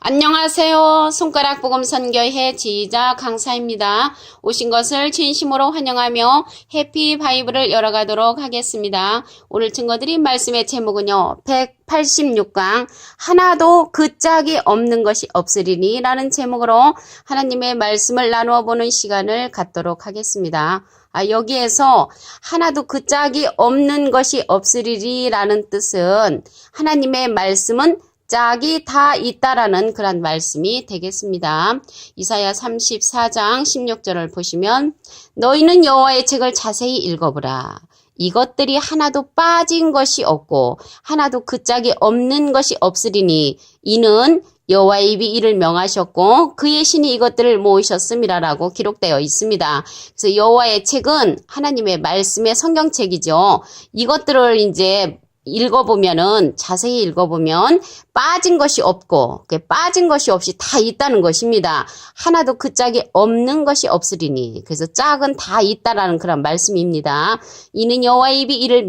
안녕하세요. 손가락 복음 선교회 지휘자 강사입니다. 오신 것을 진심으로 환영하며 해피 바이블을 열어가도록 하겠습니다. 오늘 증거드린 말씀의 제목은요. 186강 하나도 그 짝이 없는 것이 없으리니 라는 제목으로 하나님의 말씀을 나누어 보는 시간을 갖도록 하겠습니다. 여기에서 하나도 그 짝이 없는 것이 없으리리 라는 뜻은 하나님의 말씀은 짝이 다 있다라는 그런 말씀이 되겠습니다. 이사야 34장 16절을 보시면 너희는 여호와의 책을 자세히 읽어보라. 이것들이 하나도 빠진 것이 없고 하나도 그 짝이 없는 것이 없으리니 이는 여호와의 입이 이를 명하셨고 그의 신이 이것들을 모으셨음이라라고 기록되어 있습니다. 그래서 여호와의 책은 하나님의 말씀의 성경책이죠. 이것들을 이제 자세히 읽어보면 빠진 것이 없고 빠진 것이 없이 다 있다는 것입니다. 하나도 그 짝이 없는 것이 없으리니 그래서 짝은 다 있다라는 그런 말씀입니다. 이는 여호와의 입이 이를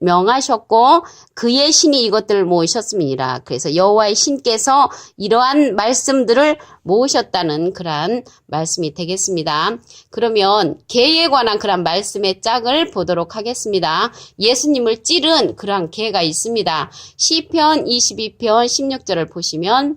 명하셨고 그의 신이 이것들을 모으셨음이니라. 그래서 여호와의 신께서 이러한 말씀들을 모으셨다는 그런 말씀이 되겠습니다. 그러면 개에 관한 그런 말씀의 짝을 보도록 하겠습니다. 예수님을 찌른 그러한 개가 있습니다. 시편 22편 16절을 보시면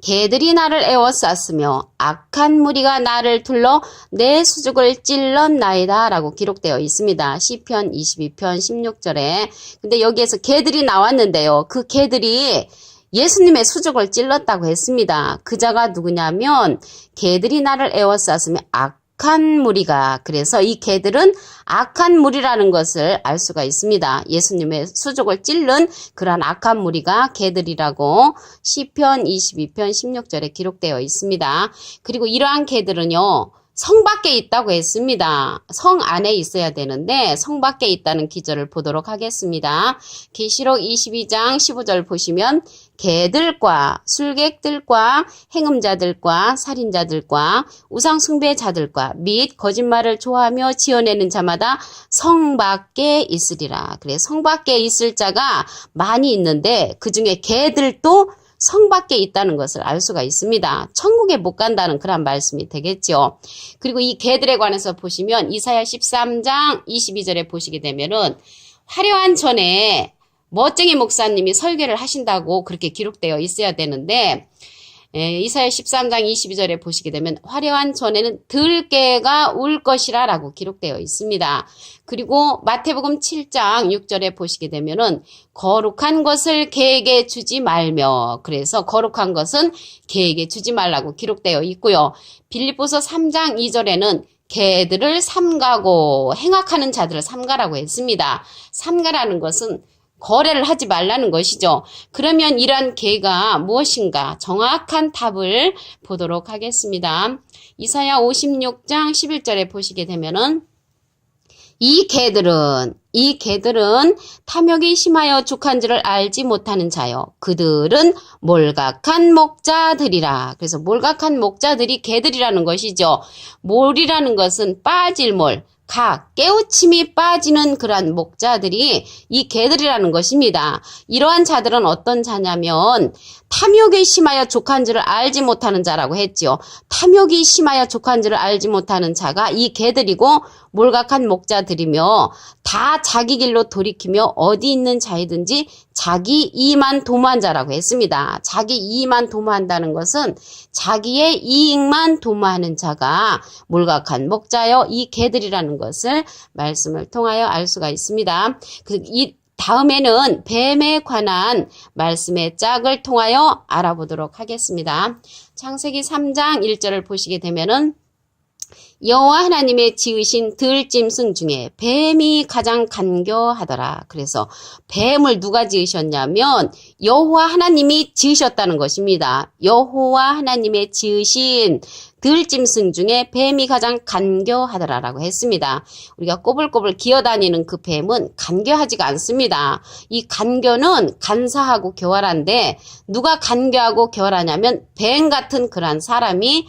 개들이 나를 에워쌌으며 악한 무리가 나를 둘러 내 수족을 찔렀나이다 라고 기록되어 있습니다. 시편 22편 16절에. 근데 여기에서 개들이 나왔는데요. 그 개들이 예수님의 수족을 찔렀다고 했습니다. 그 자가 누구냐면 개들이 나를 에워쌌으며 악한 무리가, 그래서 이 개들은 악한 무리라는 것을 알 수가 있습니다. 예수님의 수족을 찔른 그러한 악한 무리가 개들이라고 시편 22편 16절에 기록되어 있습니다. 그리고 이러한 개들은요. 성 밖에 있다고 했습니다. 성 안에 있어야 되는데 성 밖에 있다는 기절을 보도록 하겠습니다. 계시록 22장 15절 보시면 개들과 술객들과 행음자들과 살인자들과 우상숭배자들과 및 거짓말을 좋아하며 지어내는 자마다 성 밖에 있으리라. 그래 성 밖에 있을 자가 많이 있는데 그중에 개들도 성 밖에 있다는 것을 알 수가 있습니다. 천국에 못 간다는 그런 말씀이 되겠죠. 그리고 이 개들에 관해서 보시면 이사야 13장 22절에 보시게 되면은 화려한 전에 멋쟁이 목사님이 설교를 하신다고 그렇게 기록되어 있어야 되는데 이사야 13장 22절에 보시게 되면 화려한 전에는 들개가 울 것이라 라고 기록되어 있습니다. 그리고 마태복음 7장 6절에 보시게 되면은 거룩한 것을 개에게 주지 말며, 그래서 거룩한 것은 개에게 주지 말라고 기록되어 있고요. 빌립보서 3장 2절에는 개들을 삼가고 행악하는 자들을 삼가라고 했습니다. 삼가라는 것은 거래를 하지 말라는 것이죠. 그러면 이러한 개가 무엇인가 정확한 답을 보도록 하겠습니다. 이사야 56장 11절에 보시게 되면은 이 개들은 탐욕이 심하여 족한 줄을 알지 못하는 자요. 그들은 몰각한 목자들이라. 그래서 몰각한 목자들이 개들이라는 것이죠. 몰이라는 것은 빠질 몰. 깨우침이 빠지는 그러한 목자들이 이 개들이라는 것입니다. 이러한 자들은 어떤 자냐면 탐욕이 심하여 족한 줄을 알지 못하는 자라고 했지요. 탐욕이 심하여 족한 줄을 알지 못하는 자가 이 개들이고 몰각한 목자들이며 다 자기 길로 돌이키며 어디 있는 자이든지 자기 이익만 도모한 자라고 했습니다. 자기 이익만 도모한다는 것은 자기의 이익만 도모하는 자가 몰각한 목자여 이 개들이라는 것을 말씀을 통하여 알 수가 있습니다. 이 다음에는 뱀에 관한 말씀의 짝을 통하여 알아보도록 하겠습니다. 창세기 3장 1절을 보시게 되면은 여호와 하나님의 지으신 들짐승 중에 뱀이 가장 간교하더라. 그래서 뱀을 누가 지으셨냐면 여호와 하나님이 지으셨다는 것입니다. 여호와 하나님의 지으신 들짐승 중에 뱀이 가장 간교하더라라고 했습니다. 우리가 꼬불꼬불 기어다니는 그 뱀은 간교하지가 않습니다. 이 간교는 간사하고 교활한데 누가 간교하고 교활하냐면 뱀 같은 그런 사람이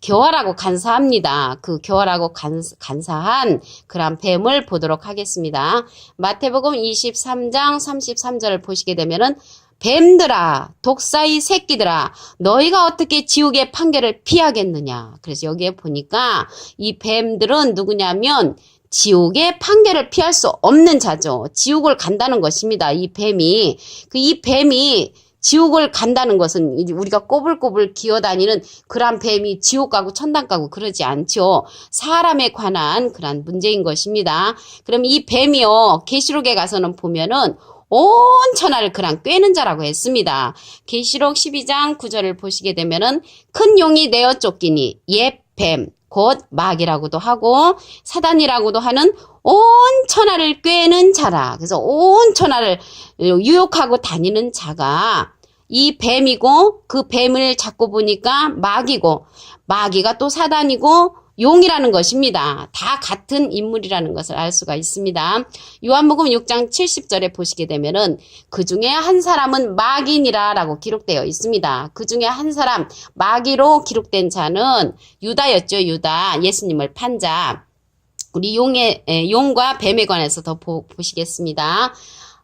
교활하고 간사합니다. 그 교활하고 간사한 그런 뱀을 보도록 하겠습니다. 마태복음 23장 33절을 보시게 되면은 뱀들아, 독사의 새끼들아, 너희가 어떻게 지옥의 판결을 피하겠느냐. 그래서 여기에 보니까 이 뱀들은 누구냐면 지옥의 판결을 피할 수 없는 자죠. 지옥을 간다는 것입니다. 이 뱀이. 이 뱀이 지옥을 간다는 것은 우리가 꼬불꼬불 기어다니는 그런 뱀이 지옥 가고 천당 가고 그러지 않죠. 사람에 관한 그런 문제인 것입니다. 그럼 이 뱀이요, 계시록에 가서는 보면은 온 천하를 그랑 꿰는 자라고 했습니다. 계시록 12장 9절을 보시게 되면은 큰 용이 내어 쫓기니 옛 뱀, 곧 마귀라고도 하고 사단이라고도 하는 온 천하를 꿰는 자라. 그래서 온 천하를 유혹하고 다니는 자가 이 뱀이고 그 뱀을 잡고 보니까 마귀고 마귀가 또 사단이고 용이라는 것입니다. 다 같은 인물이라는 것을 알 수가 있습니다. 요한복음 6장 70절에 보시게 되면은 그 중에 한 사람은 마귀니라라고 기록되어 있습니다. 그 중에 한 사람 마귀로 기록된 자는 유다였죠. 유다, 예수님을 판 자. 우리 용과 뱀에 관해서 더 보시겠습니다.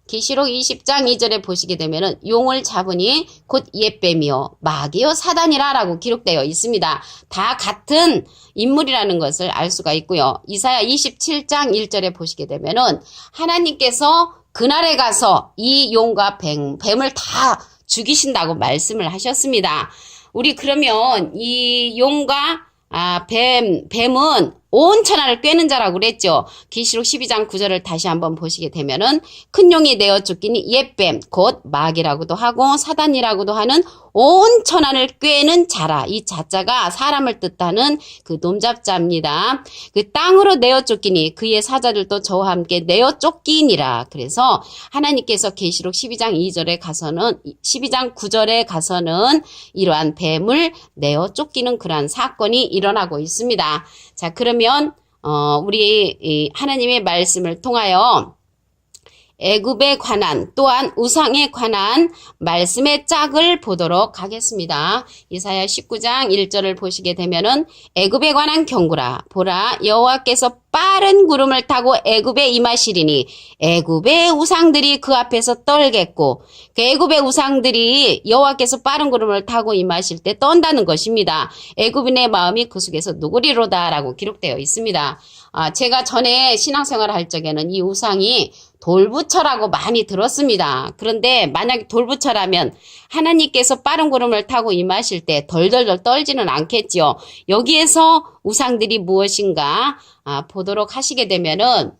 계시록 20장 2절에 보시게 되면은 용을 잡으니 곧 옛뱀이요 마귀요 사단이라라고 기록되어 있습니다. 다 같은 인물이라는 것을 알 수가 있고요. 이사야 27장 1절에 보시게 되면은 하나님께서 그날에 가서 이 용과 뱀을 다 죽이신다고 말씀을 하셨습니다. 우리 그러면 이 용과 뱀은 온 천하를 꿰는 자라고 그랬죠. 계시록 12장 9절을 다시 한번 보시게 되면은 큰 용이 내어 쫓기니 옛뱀 곧 마귀라고도 하고 사단이라고도 하는 온 천하를 꿰는 자라. 이 자자가 사람을 뜻하는 그 놈잡자입니다. 그 땅으로 내어 쫓기니 그의 사자들도 저와 함께 내어 쫓기니라. 그래서 하나님께서 계시록 12장 2절에 가서는 12장 9절에 가서는 이러한 뱀을 내어 쫓기는 그러한 사건이 일어나고 있습니다. 자, 그러면 우리 하나님의 말씀을 통하여 애굽에 관한 또한 우상에 관한 말씀의 짝을 보도록 하겠습니다. 이사야 19장 1절을 보시게 되면은 애굽에 관한 경고라 보라 여호와께서 빠른 구름을 타고 애굽에 임하시리니 애굽의 우상들이 그 앞에서 떨겠고 그 애굽의 우상들이 여호와께서 빠른 구름을 타고 임하실 때 떤다는 것입니다. 애굽인의 마음이 그 속에서 누구리로다라고 기록되어 있습니다. 제가 전에 신앙생활을 할 적에는 이 우상이 돌부처라고 많이 들었습니다. 그런데 만약에 돌부처라면 하나님께서 빠른 구름을 타고 임하실 때 덜덜덜 떨지는 않겠지요. 여기에서 우상들이 무엇인가 보도록 하시게 되면은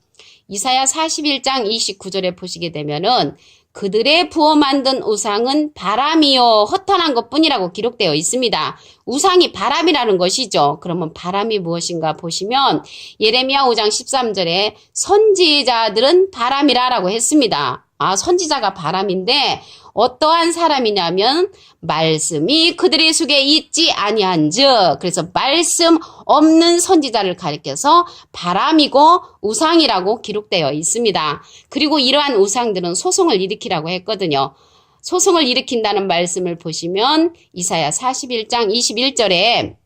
이사야 41장 29절에 보시게 되면은 그들의 부어 만든 우상은 바람이요 허탄한 것뿐이라고 기록되어 있습니다. 우상이 바람이라는 것이죠. 그러면 바람이 무엇인가 보시면 예레미야 5장 13절에 선지자들은 바람이라고 했습니다. 선지자가 바람인데 어떠한 사람이냐면 말씀이 그들의 속에 있지 아니한즉 그래서 말씀 없는 선지자를 가리켜서 바람이고 우상이라고 기록되어 있습니다. 그리고 이러한 우상들은 소송을 일으키라고 했거든요. 소송을 일으킨다는 말씀을 보시면 이사야 41장 21절에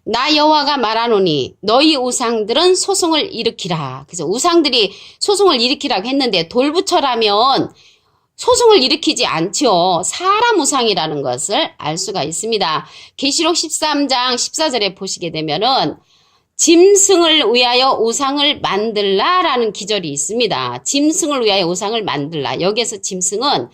나 여호와가 말하노니 너희 우상들은 소송을 일으키라. 그래서 우상들이 소송을 일으키라고 했는데 돌부처라면 소송을 일으키지 않죠. 사람 우상이라는 것을 알 수가 있습니다. 계시록 13장 14절에 보시게 되면은 짐승을 위하여 우상을 만들라라는 기절이 있습니다. 짐승을 위하여 우상을 만들라. 여기에서 짐승은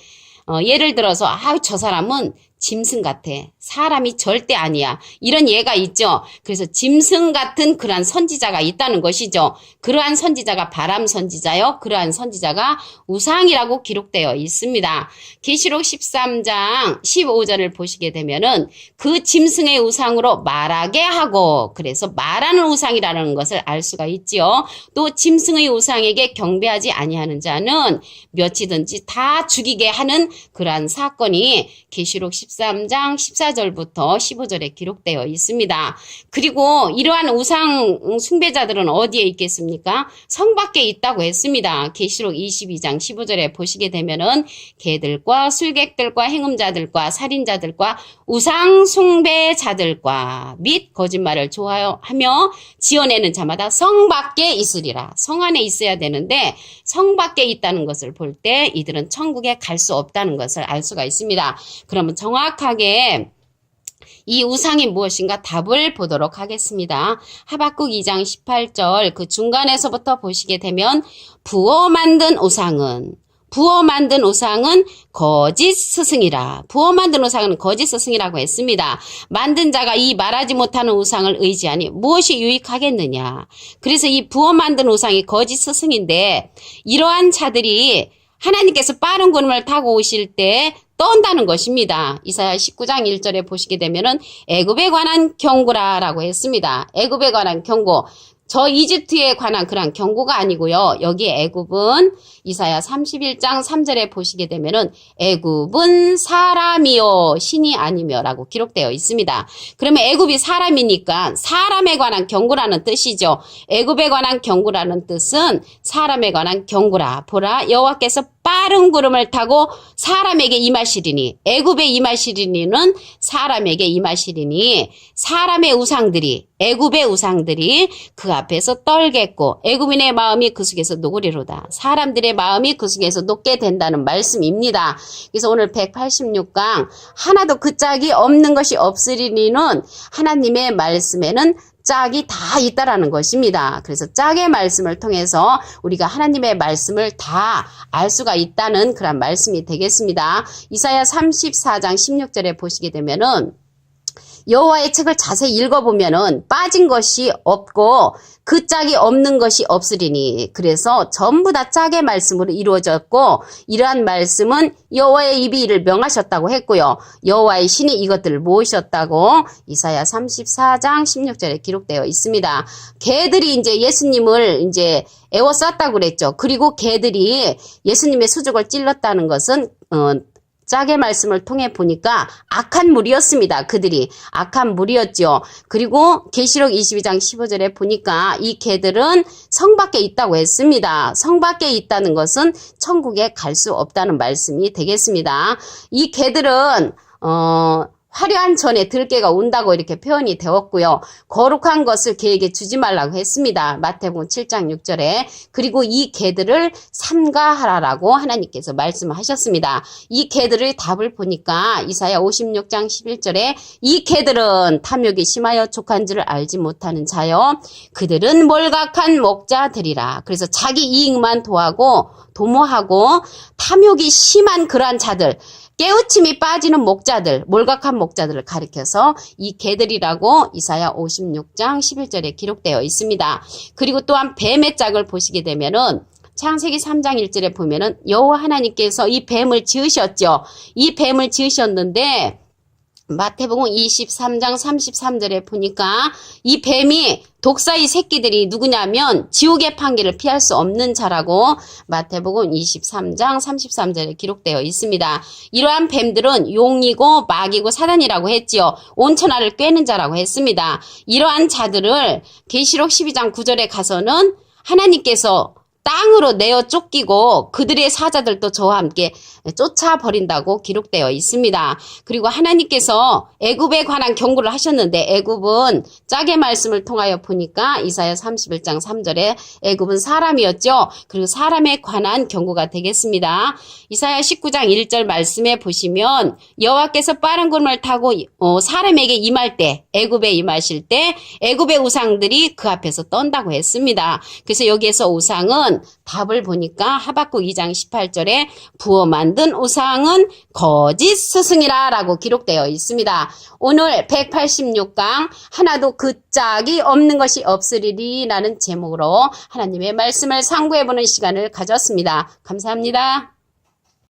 예를 들어서 저 사람은 짐승 같아. 사람이 절대 아니야. 이런 예가 있죠. 그래서 짐승 같은 그러한 선지자가 있다는 것이죠. 그러한 선지자가 바람 선지자요. 그러한 선지자가 우상이라고 기록되어 있습니다. 계시록 13장 15절을 보시게 되면은 그 짐승의 우상으로 말하게 하고 그래서 말하는 우상이라는 것을 알 수가 있지요. 또 짐승의 우상에게 경배하지 아니하는 자는 몇이든지 다 죽이게 하는 그러한 사건이 계시록 13장 13장 14절부터 15절에 기록되어 있습니다. 그리고 이러한 우상 숭배자들은 어디에 있겠습니까? 성 밖에 있다고 했습니다. 계시록 22장 15절에 보시게 되면은 개들과 술객들과 행음자들과 살인자들과 우상 숭배자들과 및 거짓말을 좋아하며 지어내는 자마다 성 밖에 있으리라. 성 안에 있어야 되는데 성 밖에 있다는 것을 볼 때 이들은 천국에 갈 수 없다는 것을 알 수가 있습니다. 그러면 정확하게 이 우상이 무엇인가 답을 보도록 하겠습니다. 하박국 2장 18절 그 중간에서부터 보시게 되면 부어 만든 우상은 거짓 스승이라. 부어 만든 우상은 거짓 스승이라고 했습니다. 만든 자가 이 말하지 못하는 우상을 의지하니 무엇이 유익하겠느냐. 그래서 이 부어 만든 우상이 거짓 스승인데 이러한 자들이 하나님께서 빠른 구름을 타고 오실 때 떤다는 것입니다. 이사야 19장 1절에 보시게 되면은 애굽에 관한 경고라라고 했습니다. 애굽에 관한 경고. 저 이집트에 관한 그런 경고가 아니고요. 여기 애굽은 이사야 31장 3절에 보시게 되면은 애굽은 사람이요 신이 아니며라고 기록되어 있습니다. 그러면 애굽이 사람이니까 사람에 관한 경고라는 뜻이죠. 애굽에 관한 경고라는 뜻은 사람에 관한 경고라. 보라 여호와께서 빠른 구름을 타고 사람에게 임하시리니 애굽에 임하시리니는 사람에게 임하시리니 사람의 우상들이 애굽의 우상들이 그 앞에서 떨겠고 애굽인의 마음이 그 속에서 녹으리로다. 사람들의 마음이 그 속에서 녹게 된다는 말씀입니다. 그래서 오늘 186강 하나도 그 짝이 없는 것이 없으리니는 하나님의 말씀에는 짝이 다 있다라는 것입니다. 그래서 짝의 말씀을 통해서 우리가 하나님의 말씀을 다 알 수가 있다는 그런 말씀이 되겠습니다. 이사야 34장 16절에 보시게 되면은 여호와의 책을 자세히 읽어보면은 빠진 것이 없고 그 짝이 없는 것이 없으리니 그래서 전부 다 짝의 말씀으로 이루어졌고 이러한 말씀은 여호와의 입이 이를 명하셨다고 했고요. 여호와의 신이 이것들을 모으셨다고 이사야 34장 16절에 기록되어 있습니다. 개들이 이제 예수님을 이제 애워쌌다고 그랬죠. 그리고 개들이 예수님의 수족을 찔렀다는 것은 짝의 말씀을 통해 보니까 악한 무리였습니다. 그들이 악한 무리였죠. 그리고 계시록 22장 15절에 보니까 이 개들은 성 밖에 있다고 했습니다. 성 밖에 있다는 것은 천국에 갈 수 없다는 말씀이 되겠습니다. 이 개들은 화려한 전에 들깨가 온다고 이렇게 표현이 되었고요. 거룩한 것을 개에게 주지 말라고 했습니다. 마태복음 7장 6절에. 그리고 이 개들을 삼가하라라고 하나님께서 말씀하셨습니다. 이 개들의 답을 보니까 이사야 56장 11절에 이 개들은 탐욕이 심하여 족한 줄을 알지 못하는 자여 그들은 몰각한 목자들이라. 그래서 자기 이익만 도모하고 탐욕이 심한 그러한 자들 깨우침이 빠지는 목자들, 몰각한 목자들을 가리켜서 이 개들이라고 이사야 56장 11절에 기록되어 있습니다. 그리고 또한 뱀의 짝을 보시게 되면은 창세기 3장 1절에 보면은 여호와 하나님께서 이 뱀을 지으셨죠. 이 뱀을 지으셨는데 마태복음 23장 33절에 보니까 이 뱀이 독사의 새끼들이 누구냐면 지옥의 판결을 피할 수 없는 자라고 마태복음 23장 33절에 기록되어 있습니다. 이러한 뱀들은 용이고 마귀고 사단이라고 했지요. 온천하를 꿰는 자라고 했습니다. 이러한 자들을 계시록 12장 9절에 가서는 하나님께서 땅으로 내어 쫓기고 그들의 사자들도 저와 함께 쫓아버린다고 기록되어 있습니다. 그리고 하나님께서 애굽에 관한 경고를 하셨는데 애굽은 짝의 말씀을 통하여 보니까 이사야 31장 3절에 애굽은 사람이었죠. 그리고 사람에 관한 경고가 되겠습니다. 이사야 19장 1절 말씀에 보시면 여호와께서 빠른 구름을 타고 사람에게 임할 때 애굽에 임하실 때 애굽의 우상들이 그 앞에서 떤다고 했습니다. 그래서 여기에서 우상은 답을 보니까 하박국 2장 18절에 부어 만든 우상은 거짓 스승이라 라고 기록되어 있습니다. 오늘 186강 하나도 그 짝이 없는 것이 없으리리 라는 제목으로 하나님의 말씀을 상고해보는 시간을 가졌습니다. 감사합니다.